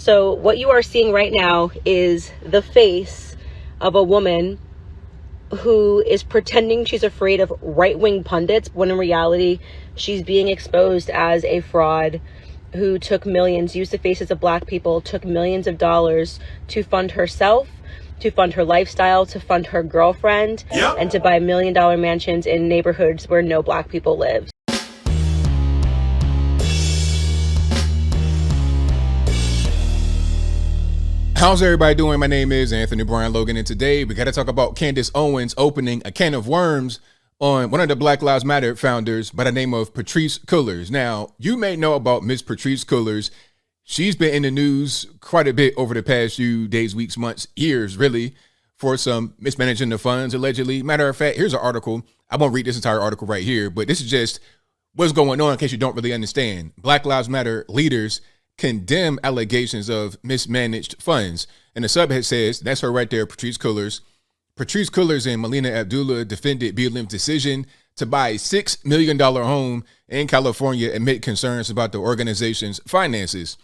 So what you are seeing right now is the face of a woman who is pretending she's afraid of right-wing pundits, when in reality, she's being exposed as a fraud who took millions, used the faces of Black people, took millions of dollars to fund herself, to fund her lifestyle, to fund her girlfriend, and to buy $1 million mansions in neighborhoods where no Black people live. How's everybody doing? My name is Anthony Brian Logan, and today we got to talk about Candace Owens opening a can of worms on one of the Black Lives Matter founders by the name of Patrisse Cullors. Now, you may know about Miss Patrisse Cullors. She's been in the news quite a bit over the past few days, weeks, months, years, really, for some mismanaging the funds, allegedly. Matter of fact, here's an article. I won't read this entire article right here, but this is just what's going on in case you don't really understand. Black Lives Matter leaders condemn allegations of mismanaged funds. And the subhead says, that's her right there, Patrisse Cullors. Patrisse Cullors and Melina Abdullah defended BLM's decision to buy a $6 million home in California amid concerns about the organization's finances.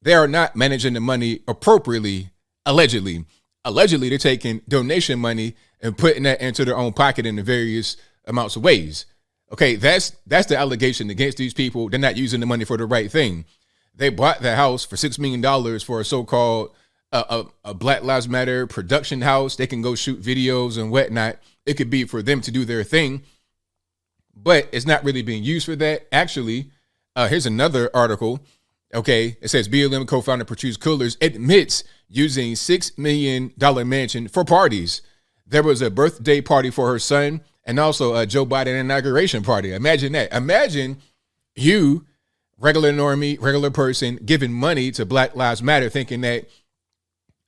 They are not managing the money appropriately, allegedly. Allegedly, they're taking donation money and putting that into their own pocket in the various amounts of ways. Okay, that's the allegation against these people. They're not using the money for the right thing. They bought the house for $6 million for a so-called a Black Lives Matter production house. They can go shoot videos and whatnot. It could be for them to do their thing, but it's not really being used for that. Actually, here's another article. Okay, it says BLM co-founder Patrisse Cullors admits using $6 million mansion for parties. There was a birthday party for her son and also a Joe Biden inauguration party. Imagine that. Imagine you, regular normie, regular person, giving money to Black Lives Matter, thinking that,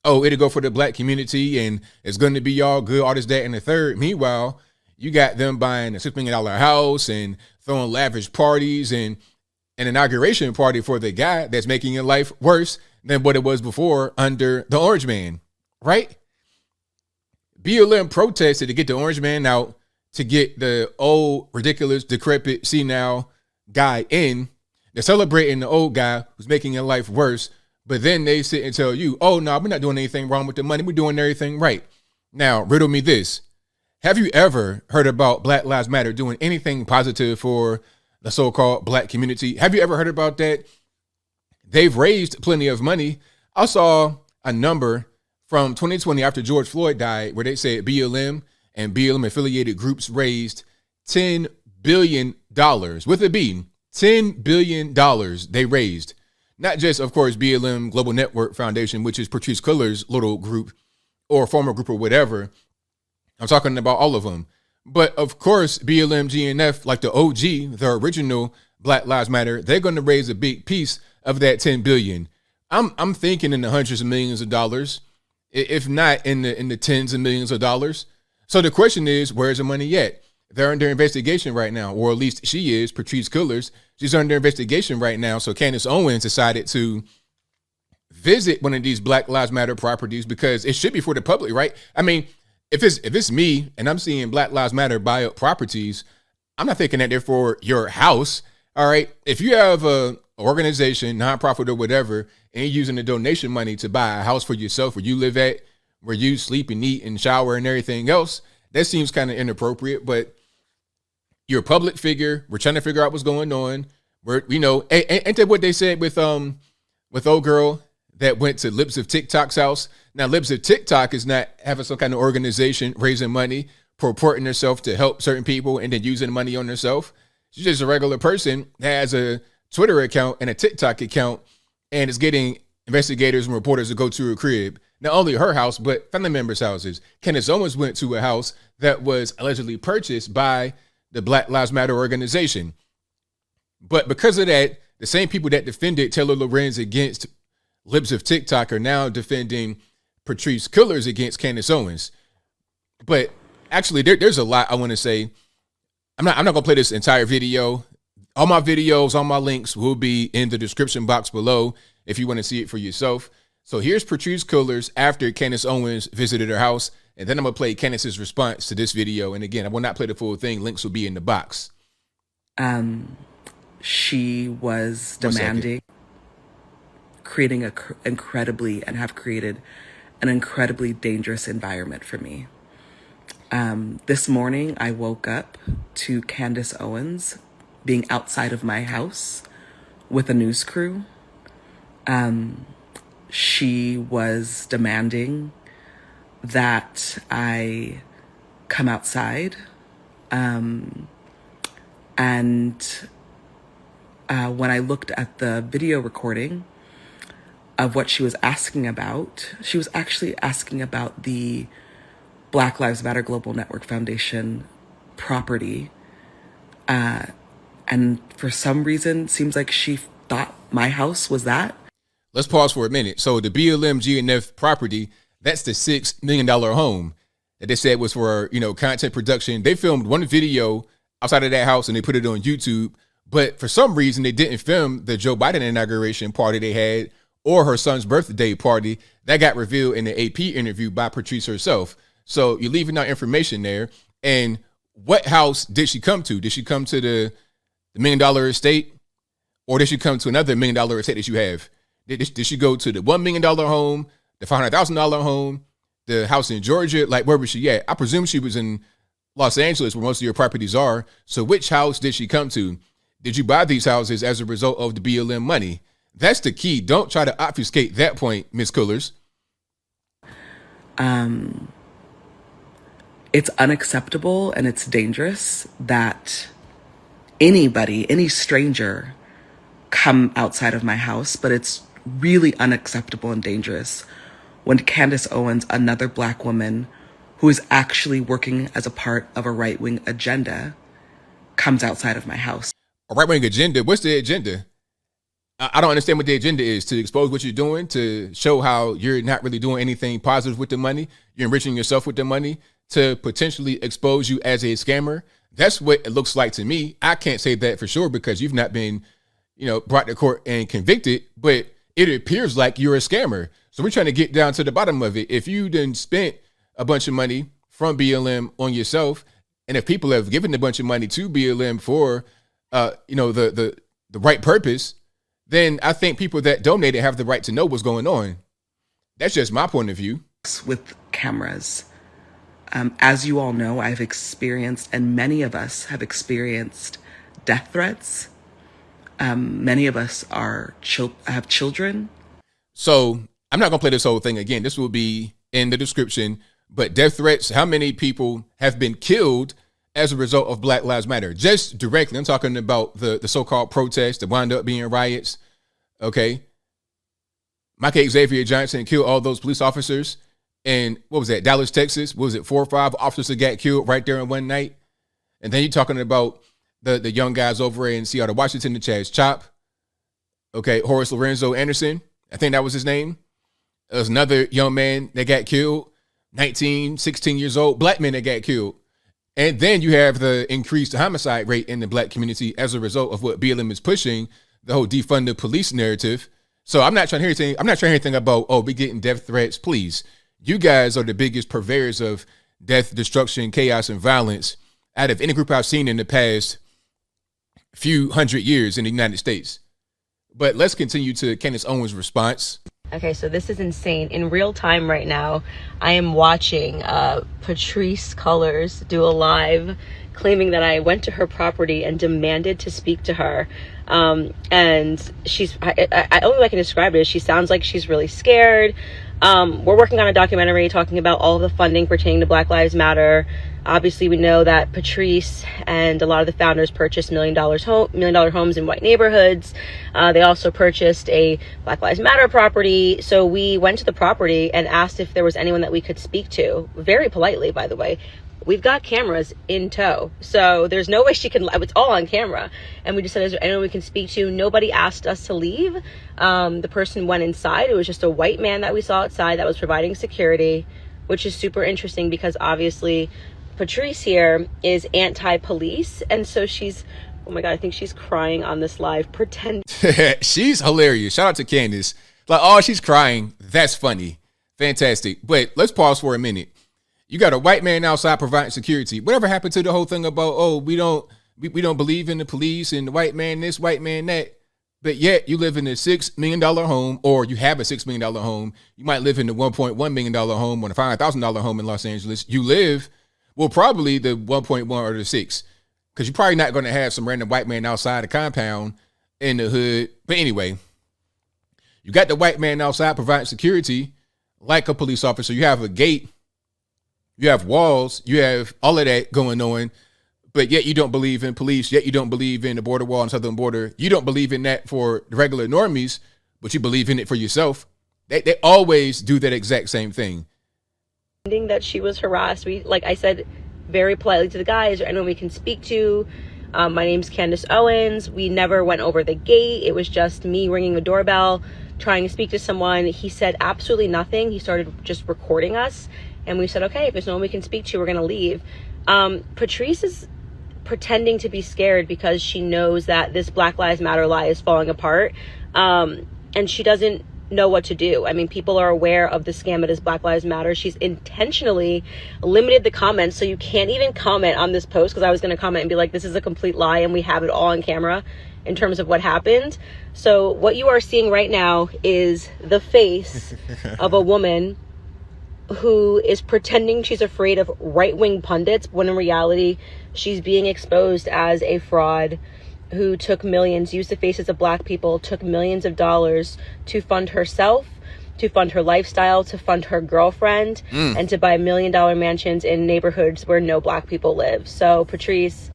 oh, it'll go for the Black community and it's going to be all good, all this, that, and the third. Meanwhile, you got them buying a $6 million house and throwing lavish parties and an inauguration party for the guy that's making your life worse than what it was before under the Orange Man, right? BLM protested to get the Orange Man out, to get the old, ridiculous, decrepit, senile guy in. They're celebrating the old guy who's making your life worse, but then they sit and tell you, oh, no, we're not doing anything wrong with the money. We're doing everything right. Now, riddle me this. Have you ever heard about Black Lives Matter doing anything positive for the so-called Black community? Have you ever heard about that? They've raised plenty of money. I saw a number from 2020 after George Floyd died where they said BLM and BLM affiliated groups raised $10 billion with a B. $10 billion they raised. Not just, of course, BLM Global Network Foundation, which is Patrisse Cullors' little group or former group or whatever. I'm talking about all of them. But of course, BLM GNF, like the OG, the original Black Lives Matter, they're going to raise a big piece of that $10 billion. I'm thinking in the hundreds of millions of dollars, if not in the tens of millions of dollars. So the question is, where's the money at? They're under investigation right now, or at least she is, Patrisse Cullors. She's under investigation right now. So Candace Owens decided to visit one of these Black Lives Matter properties because it should be for the public, right? I mean, if it's me and I'm seeing Black Lives Matter buy up properties, I'm not thinking that they're for your house. All right. If you have a organization, nonprofit or whatever, and you're using the donation money to buy a house for yourself where you live at, where you sleep and eat and shower and everything else, that seems kind of inappropriate. But you're a public figure. We're trying to figure out what's going on. Ain't that what they said with old girl that went to Lips of TikTok's house? Now, Lips of TikTok is not having some kind of organization raising money, purporting herself to help certain people and then using money on herself. She's just a regular person that has a Twitter account and a TikTok account and is getting investigators and reporters to go to her crib. Not only her house, but family members' houses. Candace Owens went to a house that was allegedly purchased by the Black Lives Matter organization. But because of that, the same people that defended Taylor Lorenz against Lips of TikTok are now defending Patrisse Cullors against Candace Owens. But actually, there's a lot I want to say. I'm not going to play this entire video. All my videos, all my links will be in the description box below if you want to see it for yourself. So here's Patrisse Cullors after Candace Owens visited her house. And then I'm going to play Candace's response to this video. And again, I will not play the full thing. Links will be in the box. She was demanding creating have created an incredibly dangerous environment for me. This morning, I woke up to Candace Owens being outside of my house with a news crew. She was demanding that I come outside. And when I looked at the video recording of what she was asking about, she was actually asking about the Black Lives Matter Global Network Foundation property. And for some reason, seems like she thought my house was that. Let's pause for a minute. So the BLM GNF property, that's the $6 million home that they said was for, content production. They filmed one video outside of that house and they put it on YouTube. But for some reason, they didn't film the Joe Biden inauguration party they had or her son's birthday party. That got revealed in the AP interview by Patrisse herself. So you're leaving out information there. And what house did she come to? Did she come to the $1 million estate? Or did she come to another $1 million estate that you have? Did she go to the $1 million home, the $500,000 home, the house in Georgia? Like, where was she at? I presume she was in Los Angeles, where most of your properties are. So which house did she come to? Did you buy these houses as a result of the BLM money? That's the key. Don't try to obfuscate that point, Ms. Cullors. It's unacceptable and it's dangerous that anybody, any stranger, come outside of my house, but it's really unacceptable and dangerous when Candace Owens, another Black woman who is actually working as a part of a right-wing agenda, comes outside of my house. A right-wing agenda? What's the agenda? I don't understand what the agenda is. To expose what you're doing, to show how you're not really doing anything positive with the money, you're enriching yourself with the money, to potentially expose you as a scammer. That's what it looks like to me. I can't say that for sure because you've not been, brought to court and convicted, but it appears like you're a scammer. So we're trying to get down to the bottom of it. If you then spent a bunch of money from BLM on yourself, and if people have given a bunch of money to BLM for, the right purpose, then I think people that donated have the right to know what's going on. That's just my point of view. With cameras. As you all know, I've experienced, and many of us have experienced, death threats. Many of us have children. So I'm not going to play this whole thing again. This will be in the description. But death threats, how many people have been killed as a result of Black Lives Matter? Just directly, I'm talking about the so-called protests that wound up being riots. Okay. Michael Xavier Johnson killed all those police officers. And what was that? Dallas, Texas? What was it? 4 or 5 officers that got killed right there in one night. And then you're talking about the young guys over in Seattle, Washington, the Chaz Chop. Okay. Horace Lorenzo Anderson. I think that was his name. There was another young man that got killed. 19, 16 years old. Black men that got killed. And then you have the increased homicide rate in the Black community as a result of what BLM is pushing, the whole defund the police narrative. So I'm not trying to hear anything about, we getting death threats. Please. You guys are the biggest purveyors of death, destruction, chaos, and violence out of any group I've seen in the past few hundred years in the United States. But let's continue to Candace Owens' response. Okay, so this is insane. In real time right now, I am watching Patrisse Cullors do a live claiming that I went to her property and demanded to speak to her. And she's, I only way I can describe it is she sounds like she's really scared. We're working on a documentary talking about all of the funding pertaining to Black Lives Matter. Obviously, we know that Patrisse and a lot of the founders purchased $1 million homes in white neighborhoods. They also purchased a Black Lives Matter property. So we went to the property and asked if there was anyone that we could speak to, very politely, by the way. We've got cameras in tow, so there's no way she can, it's all on camera. And we just said, is there anyone we can speak to? Nobody asked us to leave. The person went inside. It was just a white man that we saw outside that was providing security, which is super interesting because obviously Patrisse here is anti-police. And so she's, oh my God, I think she's crying on this live, She's hilarious. Shout out to Candace. Like, oh, she's crying. That's funny. Fantastic. But let's pause for a minute. You got a white man outside providing security. Whatever happened to the whole thing about, we don't believe in the police and the white man this, white man that? but yet you live in a $6 million home, or you have a $6 million home. You might live in the $1.1 million home or a $5,000 home in Los Angeles. You live, well, probably the 1.1 or the 6, because you're probably not going to have some random white man outside the compound in the hood. But anyway, you got the white man outside providing security like a police officer. You have a gate, you have walls, you have all of that going on. But yet you don't believe in police, yet you don't believe in the border wall and southern border. You don't believe in that for the regular normies, but you believe in it for yourself. They always do that exact same thing. That she was harassed. We, like I said very politely to the guys, or anyone we can speak to. My name's Candace Owens. We never went over the gate. It was just me ringing the doorbell, trying to speak to someone. He said absolutely nothing. He started just recording us. And we said, okay, if there's no one we can speak to, we're going to leave. Patrisse is pretending to be scared because she knows that this Black Lives Matter lie is falling apart, and she doesn't know what to do. I mean, people are aware of the scam that is Black Lives Matter. She's intentionally limited the comments, so you can't even comment on this post, because I was going to comment and be like, this is a complete lie, and we have it all on camera in terms of what happened. So what you are seeing right now is the face of a woman who is pretending she's afraid of right-wing pundits, when in reality she's being exposed as a fraud who took millions, used the faces of Black people, took millions of dollars to fund herself, to fund her lifestyle, to fund her girlfriend, and to buy $1 million mansions in neighborhoods where no Black people live. So Patrisse,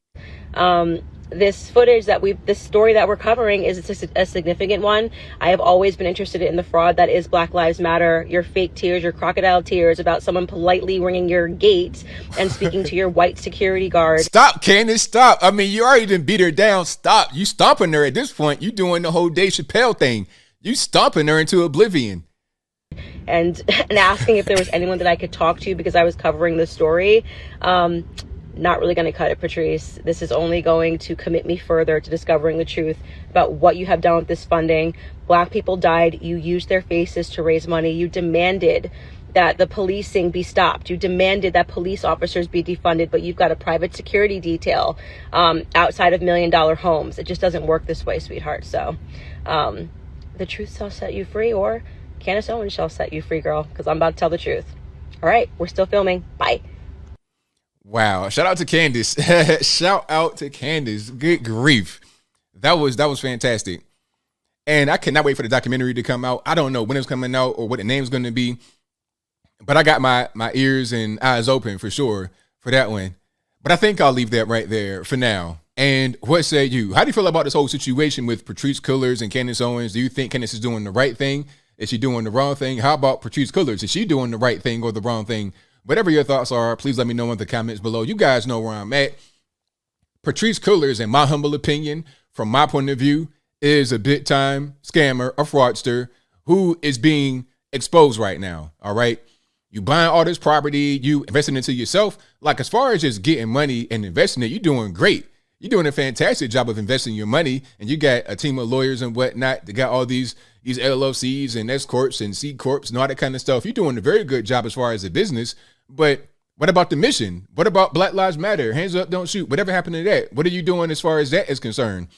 this footage this story that we're covering is a significant one. I have always been interested in the fraud that is Black Lives Matter, your fake tears, your crocodile tears about someone politely ringing your gate and speaking to your white security guard. Stop, Candace, stop. I mean, you already done beat her down. Stop. You stomping her at this point. You doing the whole Dave Chappelle thing. You stomping her into oblivion. And asking if there was anyone that I could talk to because I was covering the story. Not really going to cut it, Patrisse. This is only going to commit me further to discovering the truth about what you have done with this funding. Black people died. You used their faces to raise money. You demanded that the policing be stopped. You demanded that police officers be defunded, but you've got a private security detail outside of $1 million homes. It just doesn't work this way, sweetheart. So the truth shall set you free, or Candace Owens shall set you free, girl, because I'm about to tell the truth. All right, we're still filming. Bye. Wow. Shout out to Candace. Shout out to Candace. Good grief. That was fantastic. And I cannot wait for the documentary to come out. I don't know when it's coming out or what the name's going to be, but I got my ears and eyes open for sure for that one. But I think I'll leave that right there for now. And what say you? How do you feel about this whole situation with Patrisse Cullors and Candace Owens? Do you think Candace is doing the right thing? Is she doing the wrong thing? How about Patrisse Cullors? Is she doing the right thing or the wrong thing? Whatever your thoughts are, please let me know in the comments below. You guys know where I'm at. Patrisse Cullors, in my humble opinion, from my point of view, is a big time scammer, a fraudster who is being exposed right now. All right. You buying all this property, you investing into yourself. Like, as far as just getting money and investing it, you're doing great. You're doing a fantastic job of investing your money, and you got a team of lawyers and whatnot. They got all these LLCs and S corps and C corps and all that kind of stuff. You're doing a very good job as far as a business. But what about the mission? What about Black Lives Matter? Hands up, don't shoot. Whatever happened to that? What are you doing as far as that is concerned?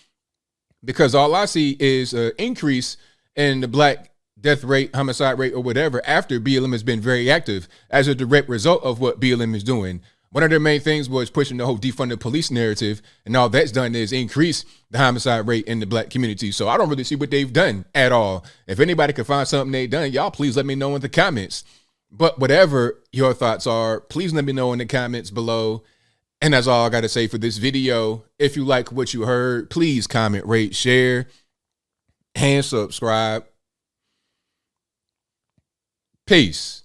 Because all I see is an increase in the Black death rate, homicide rate, or whatever after BLM has been very active as a direct result of what BLM is doing. One of their main things was pushing the whole defund the police narrative, and all that's done is increase the homicide rate in the Black community. So I don't really see what they've done at all. If anybody can find something they've done, y'all please let me know in the comments. But whatever your thoughts are, please let me know in the comments below. And that's all I got to say for this video. If you like what you heard, please comment, rate, share, and subscribe. Peace.